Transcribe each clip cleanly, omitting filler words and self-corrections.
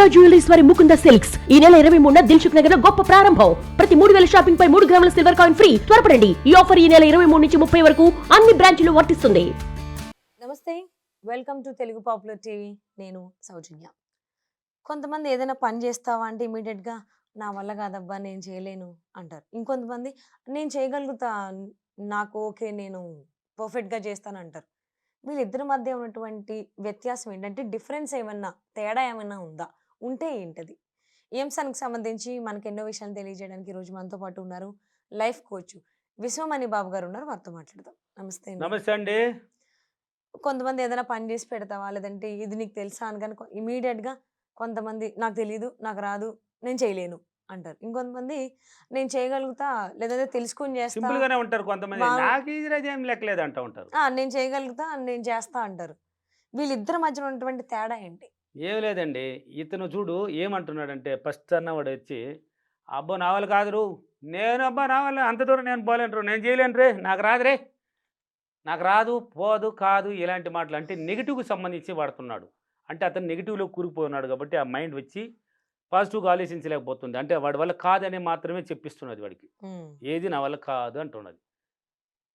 Mukunda jewelleries వారి Mukunda silks ఈ నెల 23న దిల్సుఖ్ నగర్ లో గొప్ప ప్రారంభం. ప్రతి 3000 షాపింగ్ పై 3 గ్రాముల సిల్వర్ కాయిన్ ఫ్రీ. త్వరపడండి, ఈ ఆఫర్ ఈ నెల 23 నుంచి 30 వరకు అన్ని బ్రాంచ్లు వర్తిస్తుంది. నమస్తే, welcome to Telugu popular TV. నేను సౌజన్య. కొంతమంది ఏదైనా పని చేస్తావా అంటే ఇమీడియట్గా నా వల్ల కాదబ్బా నేను చేయలేను అంటారు. ఇంకొంతమంది నేను చేయగలుగుతా, నాకు ఓకే, నేను పర్ఫెక్ట్గా చేస్తాను అంటారు. వీళ్ళిద్దరి మధ్య ఉన్నటువంటి వ్యత్యాసం ఏంటంటే డిఫరెన్స్ ఏమన్నా, తేడా ఏమన్నా ఉందా? ఉంటే ఏంటది? ఈ అంశానికి సంబంధించి మనకు ఎన్నో విషయాలు తెలియజేయడానికి ఈరోజు మనతో పాటు ఉన్నారు లైఫ్ కోచ్ విశ్వమణి బాబు గారు ఉన్నారు. వారితో మాట్లాడదాం. నమస్తే అండి. నమస్తే అండి. కొంతమంది ఏదైనా పని చేసి పెడతావా, లేదంటే ఇది నీకు తెలుసా అని కానీ ఇమీడియట్గా కొంతమంది నాకు తెలియదు, నాకు రాదు, నేను చేయలేను అంటారు. ఇంకొంతమంది నేను చేయగలుగుతా, లేదంటే తెలుసుకొని చేస్తా, సింపుల్ గానే ఉంటారు కొంతమంది. మా- నాకు ఇది ఏం లెక్కలేదు అంటూ ఉంటారు. నేను చేయగలుగుతా, నేను చేస్తా అంటారు. వీళ్ళిద్దరి మధ్యన ఉన్నటువంటి తేడా ఏంటి? ఏం లేదండి, ఇతను చూడు ఏమంటున్నాడంటే ఫస్ట్ అన్నవాడు వచ్చి అబ్బో నా వల్ల కాదురు, నేను అబ్బా నా వల్ల అంత దూరం నేను పోలేను, నేను చేయలేను రే, నాకు రాదు రే, నాకు రాదు, పోదు, కాదు, ఇలాంటి మాటలు అంటే నెగిటివ్కి సంబంధించి వాడుతున్నాడు. అంటే అతను నెగిటివ్లో కూరుకుపోతున్నాడు కాబట్టి ఆ మైండ్ వచ్చి పాజిటివ్గా ఆలోచించలేకపోతుంది. అంటే వాడి వల్ల కాదని మాత్రమే చెప్పిస్తున్నది వాడికి. ఏది నా వల్ల కాదు అంటున్నది.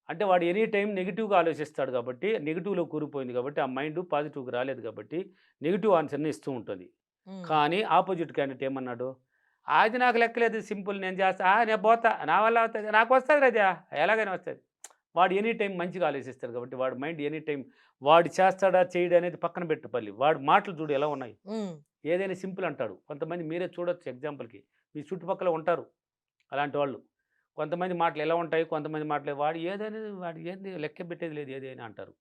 అంటే వాడు ఎనీ టైం నెగిటివ్గా ఆలోచిస్తాడు కాబట్టి, నెగిటివ్లో కూరిపోయింది కాబట్టి ఆ మైండ్ పాజిటివ్గా రాలేదు కాబట్టి నెగిటివ్ ఆన్సర్ని ఇస్తూ ఉంటుంది. కానీ ఆపోజిట్ క్యాండిడేట్ ఏమన్నాడు, అది నాకు లెక్కలేదు, సింపుల్, నేను చేస్తా, నేను పోతా, నా వల్ల అవుతుంది, నాకు వస్తుంది రజా, ఎలాగైనా వస్తుంది. వాడు ఎనీ టైం మంచిగా ఆలోచిస్తాడు కాబట్టి వాడు మైండ్ ఎనీ టైం వాడు చేస్తాడా చేయడా అనేది పక్కన పెట్టు పల్లి. వాడు మాటలు చూడు ఎలా ఉన్నాయి, ఏదైనా సింపుల్ అంటాడు. కొంతమంది మీరే చూడొచ్చు, ఎగ్జాంపుల్కి మీ చుట్టుపక్కల ఉంటారు అలాంటి వాళ్ళు. కొంతమంది మాటలు ఎలా ఉంటాయి, కొంతమంది మాటలు వాడు ఏంది లెక్క పెట్టేది లేదు ఏదైనా అంటారు.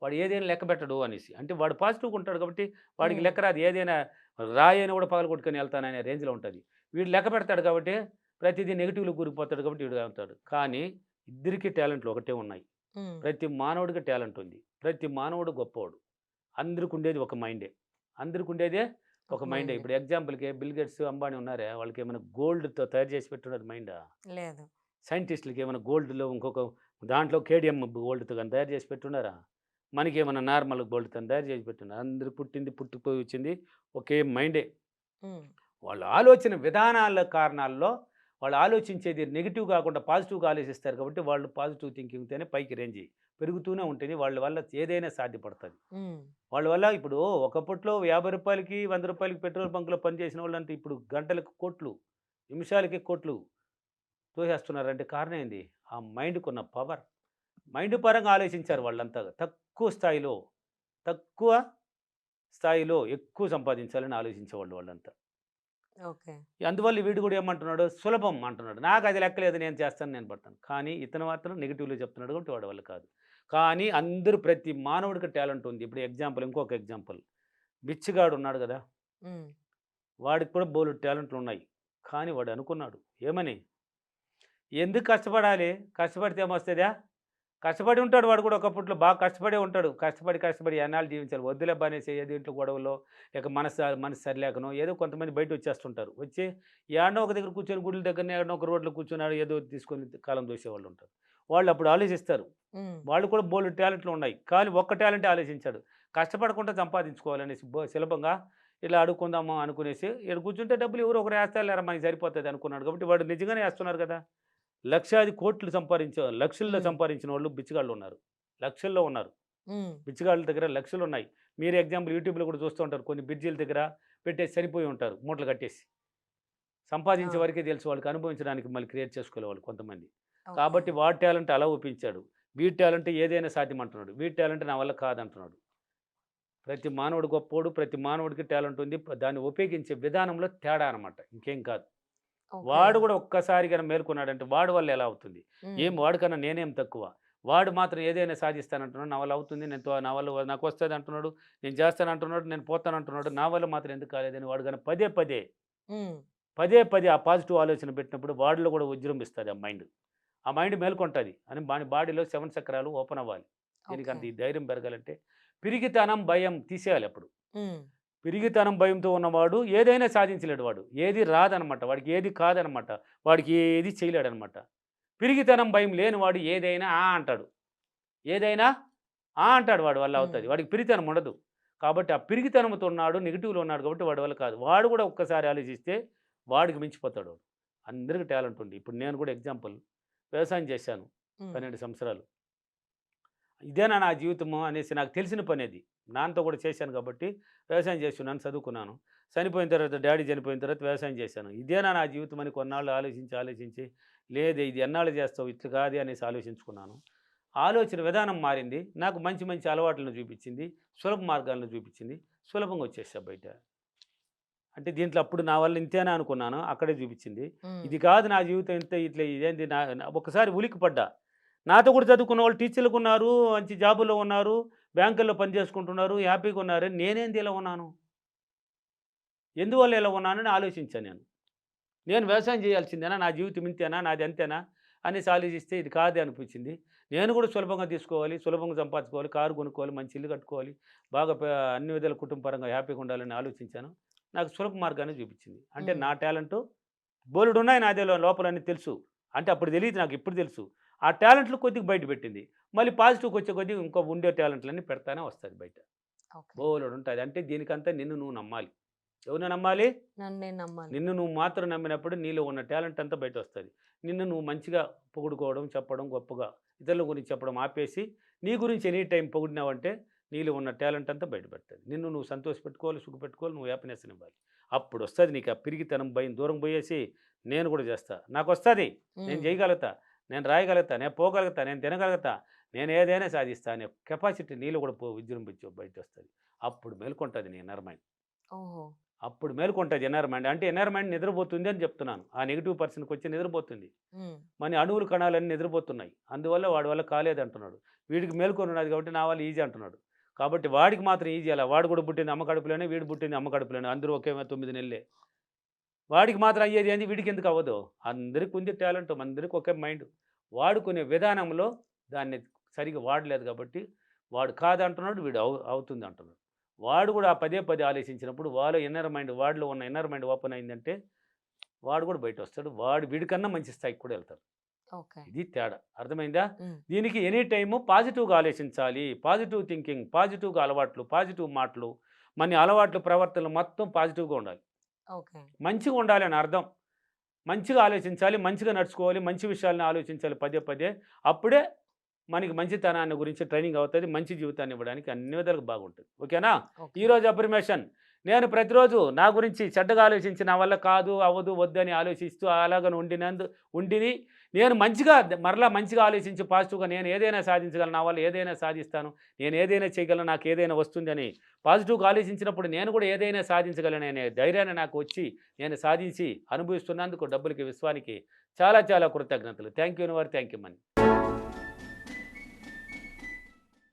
వాడు ఏదైనా లెక్క పెట్టడు అనేసి, అంటే వాడు పాజిటివ్గా ఉంటాడు కాబట్టి వాడికి లెక్క రాదు. ఏదైనా రాయి అయినా కూడా పగల కొట్టుకొని వెళ్తాననే రేంజ్లో ఉంటుంది. వీడు లెక్క పెడతాడు కాబట్టి ప్రతిదీ నెగిటివ్లో కూరిపోతాడు కాబట్టి వీడు ఉంటాడు. కానీ ఇద్దరికీ టాలెంట్లు ఒకటే ఉన్నాయి. ప్రతి మానవుడికి టాలెంట్ ఉంది. ప్రతి మానవుడు గొప్పవాడు. అందరికి ఉండేది ఒక మైండే, అందరికి ఉండేదే ఒక మైండే. ఇప్పుడు ఎగ్జాంపుల్కి బిల్ గేట్స్, అంబానీ ఉన్నారే, వాళ్ళకి ఏమైనా గోల్డ్తో తయారు చేసి పెట్టున్నది మైండా? లేదు. సైంటిస్టులకి ఏమైనా గోల్డ్లో ఇంకొక దాంట్లో కేడిఎం గోల్డ్తో కానీ తయారు చేసి పెట్టున్నారా? మనకి ఏమైనా నార్మల్ గోల్డ్తో తయారు చేసి పెట్టున్నారు? అందరు పుట్టిపోయి వచ్చింది ఒకే మైండే. వాళ్ళ ఆలోచన విధానాల కారణాల్లో వాళ్ళు ఆలోచించేది నెగిటివ్ కాకుండా పాజిటివ్గా ఆలోచిస్తారు కాబట్టి వాళ్ళు పాజిటివ్ థింకింగ్తోనే పైకి రేంజ్ పెరుగుతూనే ఉంటుంది. వాళ్ళ వల్ల ఏదైనా సాధ్యపడుతుంది. వాళ్ళ వల్ల ఇప్పుడు ఒకప్పట్లో 50 రూపాయలకి 100 రూపాయలకి పెట్రోల్ బంకులో పనిచేసిన వాళ్ళంటే ఇప్పుడు గంటలకు కోట్లు, నిమిషాలకి కోట్లు తోసేస్తున్నారంటే కారణం ఏంది? ఆ మైండ్కి ఉన్న పవర్. మైండ్ పరంగా ఆలోచించారు వాళ్ళంతా. తక్కువ స్థాయిలో ఎక్కువ సంపాదించాలని ఆలోచించేవాళ్ళు వాళ్ళంతా. ఓకే. అందువల్ల వీడు కూడా ఏమంటున్నాడు, సులభం అంటున్నాడు. నాకు అది లెక్కలేదు, నేను చేస్తాను, నేను పడతాను. కానీ ఇతను మాత్రం నెగిటివ్లో చెప్తున్నాడు కాబట్టి వాడి వల్ల కాదు. కానీ అందరూ ప్రతి మానవుడికి టాలెంట్ ఉంది. ఇప్పుడు ఎగ్జాంపుల్, ఇంకొక ఎగ్జాంపుల్, బిచ్చిగాడు ఉన్నాడు కదా, వాడికి కూడా బోలెడు టాలెంట్లు ఉన్నాయి. కానీ వాడు అనుకున్నాడు ఏమని, ఎందుకు కష్టపడాలి, కష్టపడితే ఏమొస్తుందా? కష్టపడి ఉంటాడు వాడు కూడా, ఒకప్పట్లో బాగా కష్టపడే ఉంటాడు. కష్టపడి ఎన్నాళ్ళు జీవించాలి, వద్దులే అనేసి ఏదో ఇంట్లో గొడవలో లేక మనసు సరిలేకనో ఏదో కొంతమంది బయట వచ్చేస్తుంటారు. వచ్చి ఏడనో ఒక దగ్గర కూర్చొని, గుడ్ల దగ్గర ఏడనో ఒక రోడ్లో కూర్చున్నాడు ఏదో తీసుకొని కాలం దోసేవాళ్ళు ఉంటారు. వాళ్ళు అప్పుడు ఆలోచిస్తారు. వాళ్ళు కూడా బోల్డ్ టాలెంట్లు ఉన్నాయి. కానీ ఒక్క టాలెంటే ఆలోచించాడు, కష్టపడకుండా సంపాదించుకోవాలనేసి సులభంగా ఇలా అడుక్కుందాము అనుకునేసి ఇక్కడ కూర్చుంటే డబ్బులు ఎవరు ఒకరు వేస్తారు లేరా మనకి సరిపోతుంది అనుకున్నాడు. కాబట్టి వాడు నిజంగానే వేస్తున్నారు కదా. లక్షాది కోట్లు లక్షల్లో సంపాదించిన వాళ్ళు బిచ్చగాళ్ళు ఉన్నారు, లక్షల్లో ఉన్నారు. బిచ్చగాళ్ళ దగ్గర లక్షలు ఉన్నాయి. మీరు ఎగ్జాంపుల్ యూట్యూబ్లో కూడా చూస్తూ ఉంటారు, కొన్ని బ్రిడ్జీల దగ్గర పెట్టేసి సరిపోయి ఉంటారు మూటలు కట్టేసి. సంపాదించే వరకే తెలుసు, వాళ్ళకి అనుభవించడానికి మళ్ళీ క్రియేట్ చేసుకోవాలి వాళ్ళు కొంతమంది. కాబట్టి వాడి టాలెంట్ అలా ఒప్పించాడు. వీడి టాలెంట్ ఏదైనా సాధ్యం అంటున్నాడు. వీడి టాలెంట్ నా వల్ల కాదంటున్నాడు. ప్రతి మానవుడు గొప్పోడు, ప్రతి మానవుడికి టాలెంట్ ఉంది. దాన్ని ఉపయోగించే విధానంలో తేడా అనమాట, ఇంకేం కాదు. వాడు కూడా ఒక్కసారి కన్నా మేల్కొన్నాడంటే వాడి వల్ల ఎలా అవుతుంది? ఏం వాడికన్నా నేనేం తక్కువ? వాడు మాత్రం ఏదైనా సాధిస్తానంటున్నాడు, నా వల్ల అవుతుంది, నా వల్ల నాకు వస్తుంది అంటున్నాడు, నేను చేస్తాను అంటున్నాడు, నేను పోతాను అంటున్నాడు. నా వల్ల మాత్రం ఎందుకు కాలేదని వాడు కానీ పదే ఆ పాజిటివ్ ఆలోచన పెట్టినప్పుడు వాడిలో కూడా విజృంభిస్తుంది ఆ మైండ్ మేల్కొంటుంది. అని బాడీలో 7 చక్రాలు ఓపెన్ అవ్వాలి. దీనికంత ఈ ధైర్యం పెరగాలంటే పిరిగితనం, భయం తీసేయాలి. అప్పుడు పిరిగితనం, భయంతో ఉన్నవాడు ఏదైనా సాధించలేడు. వాడు ఏది రాదనమాట, వాడికి ఏది కాదనమాట, వాడికి ఏది చేయలేడనమాట. పిరిగితనం, భయం లేనివాడు ఏదైనా అంటాడు, వాడి వల్ల అవుతుంది. వాడికి పిరితనం ఉండదు. కాబట్టి ఆ పిరిగితనంతో ఉన్నాడు, నెగిటివ్లో ఉన్నాడు కాబట్టి వాడి వల్ల కాదు. వాడు కూడా ఒక్కసారి ఆలోచిస్తే వాడికి మించిపోతాడు వాడు. అందరికీ టాలెంట్ ఉంది. ఇప్పుడు నేను కూడా ఎగ్జాంపుల్ వ్యవసాయం చేశాను ఉమ్, 12 సంవత్సరాలు. ఇదేనా నా జీవితము అనేసి నాకు తెలిసిన పని అది. నాన్నతో కూడా చేశాను కాబట్టి వ్యవసాయం చేస్తున్నాను, చదువుకున్నాను. చనిపోయిన తర్వాత డ్యాడీ చనిపోయిన తర్వాత వ్యవసాయం చేశాను. ఇదేనా నా జీవితం అని కొన్నాళ్ళు ఆలోచించి లేదు ఇది ఎన్నాళ్ళు చేస్తావు ఇట్లా కాదు అనేసి ఆలోచించుకున్నాను. ఆలోచన విధానం మారింది. నాకు మంచి మంచి అలవాట్లను చూపించింది. సులభ మార్గాలను చూపించింది. సులభంగా వచ్చేసా బయట. అంటే దీంట్లో అప్పుడు నా వల్ల ఇంతేనా అనుకున్నాను. అక్కడే చూపించింది. ఉమ్, ఇది కాదు నా జీవితం ఇంత ఇట్లా ఇదేంటి ఒకసారి ఉలికి పడ్డా. నాతో కూడా చదువుకున్న వాళ్ళు టీచర్లకు ఉన్నారు, మంచి జాబుల్లో ఉన్నారు, బ్యాంకుల్లో పని చేసుకుంటున్నారు, హ్యాపీగా ఉన్నారు. నేనేంది ఇలా ఉన్నాను? ఎందువల్ల ఇలా ఉన్నానని ఆలోచించాను నేను. నేను వ్యవసాయం చేయాల్సిందేనా? నా జీవితం ఇంతేనా? నాది అంతేనా? అనేసి ఆలోచిస్తే ఇది కాదే అనిపించింది. నేను కూడా సులభంగా తీసుకోవాలి, సులభంగా సంపాదించుకోవాలి, కారు కొనుక్కోవాలి, మంచి ఇల్లు కట్టుకోవాలి, బాగా అన్ని విధాల కుటుంబపరంగా హ్యాపీగా ఉండాలని ఆలోచించాను. నాకు సులభ మార్గాన్ని చూపించింది. అంటే ఉమ్, నా టాలెంటు బోలెడున్నాయి నాదే లోపలన్నీ తెలుసు. అంటే అప్పుడు తెలియదు నాకు, ఇప్పుడు తెలుసు. ఆ టాలెంట్లు కొద్దిగా బయట పెట్టింది. మళ్ళీ పాజిటివ్‌కి వచ్చే కొద్దీ ఇంకో ఉండే టాలెంట్లన్నీ పెడతానే వస్తది బయట. ఓకే. బోలెడుంటది. అంటే దీనికంతా నిన్ను నువ్వు నమ్మాలి. ఎవరిని నమ్మాలి? నన్ను నేను నమ్మాలి. నిన్ను నువ్వు మాత్రం నమ్మినప్పుడు నీలో ఉన్న టాలెంట్ అంతా బయటొస్తది. నిన్ను నువ్వు మంచిగా పొగుడుకోవడం, చెప్పడం, గొప్పగా ఇతరుల గురించి చెప్పడం ఆపేసి, నీ గురించి ఎనీ టైమ్ పొగిడినావంటే నీలో ఉన్న టాలెంట్ అంతా బయటపడతది. నిన్ను నువ్వు సంతోషపెట్టుకోవాలి, సుఖపెట్టుకోవాలి, నువ్వు హ్యాపీనెస్‌నివ్వాలి. అప్పుడొస్తది నీకు ఆ పిరికితనం, భయం దూరం పోయేసి నేను కూడా చేస్తా. నాకొస్తది. నేను ఉమ్, చేయగలుగుతా. నేను రాయగలుగుతా. నేను పోగలుగుతా. నేను తినగలుగుతా. నేను ఏదైనా సాధిస్తా అనే కెపాసిటీ నీలో కూడా విజృంభించి బయటొస్తది. అప్పుడు మేలుకుంటది నీ ఇన్నర్ మైండ్. ఓహో. అప్పుడు మేలుకుంటది ఇన్నర్ మైండ్. అంటే ఇన్నర్ మైండ్ నిద్రపోతుంది అని చెప్తున్నాను. ఆ నెగెటివ్ పర్సన్‌కొచ్చి నిద్రపోతుంది. ఉమ్, మన అణువులు, కణాలన్నీ నిద్రపోతున్నాయి. అందువల్ల వాడి వల్ల కాలేదంటున్నాడు. వీడికి మేలుకొని ఉన్నది కాబట్టి నా వల్ల ఈజీ అంటున్నాడు. కాబట్టి వాడికి మాత్రం ఈజీ అలా. వాడు కూడా పుట్టింది అమ్మ కడుపులోనే, వీడు పుట్టింది అమ్మ కడుపులోనే. అందరూ ఒకే 9 నెలలే. వాడికి మాత్రం అయ్యేది ఏంది? వీడికి ఎందుకు అవ్వదు? అందరికి ఉంది టాలెంట్. అందరికి ఒకే మైండ్. వాడుకునే విధానంలో దాన్ని సరిగ్గా వాడలేదు కాబట్టి వాడు కాదంటున్నాడు, వీడు అవుతుంది అంటున్నాడు. వాడు కూడా పదే పదే ఆలోచించినప్పుడు వాడిలో ఉన్న ఇన్నర్ మైండ్ ఓపెన్ అయిందంటే వాడు కూడా బయటొస్తాడు. వీడికన్నా మంచి స్థాయికి కూడా వెళ్తాడు. ఓకే. ఇది తేడా. అర్థమైందా? ఉమ్, దీనికి ఎనీ టైము పాజిటివ్‌గా ఆలోచించాలి. పాజిటివ్ థింకింగ్, పాజిటివ్‌గా అలవాట్లు, పాజిటివ్ మాటలు, మన అలవాట్లు, ప్రవర్తనలు మొత్తం పాజిటివ్‌గా ఉండాలి. ఓకే. మంచిగా ఉండాలి అని అర్థం. మంచిగా ఆలోచించాలి, మంచిగా నడుచుకోవాలి, మంచి విషయాలను ఆలోచించాలి పదే పదే. అప్పుడే మనకి మంచితనాన్ని గురించి ట్రైనింగ్ అవుతది. మంచి జీవితాన్ని ఇవ్వడానికి అన్ని విధాలుగా బాగుంటుంది. ఓకేనా? ఓకే. ఈరోజు అఫర్మేషన్. నేను ప్రతిరోజు నా గురించి చెడ్డగా ఆలోచించి నా వల్ల కాదు, అవ్వదు, వద్దని ఆలోచిస్తూ అలాగని ఉండిని నేను మరలా మంచిగా ఆలోచించి పాజిటివ్‌గా నేను ఏదైనా సాధించగలను, నా వల్ల ఏదైనా సాధిస్తాను, నేను ఏదైనా చేయగలను, నాకు ఏదైనా వస్తుందని పాజిటివ్‌గా ఆలోచించినప్పుడు నేను కూడా ఏదైనా సాధించగలననే ధైర్యాన్ని నాకు వచ్చి నేను సాధించి అనుభవిస్తున్నందుకు డబ్బులకి, విశ్వానికి చాలా చాలా కృతజ్ఞతలు. Thank you thank you money.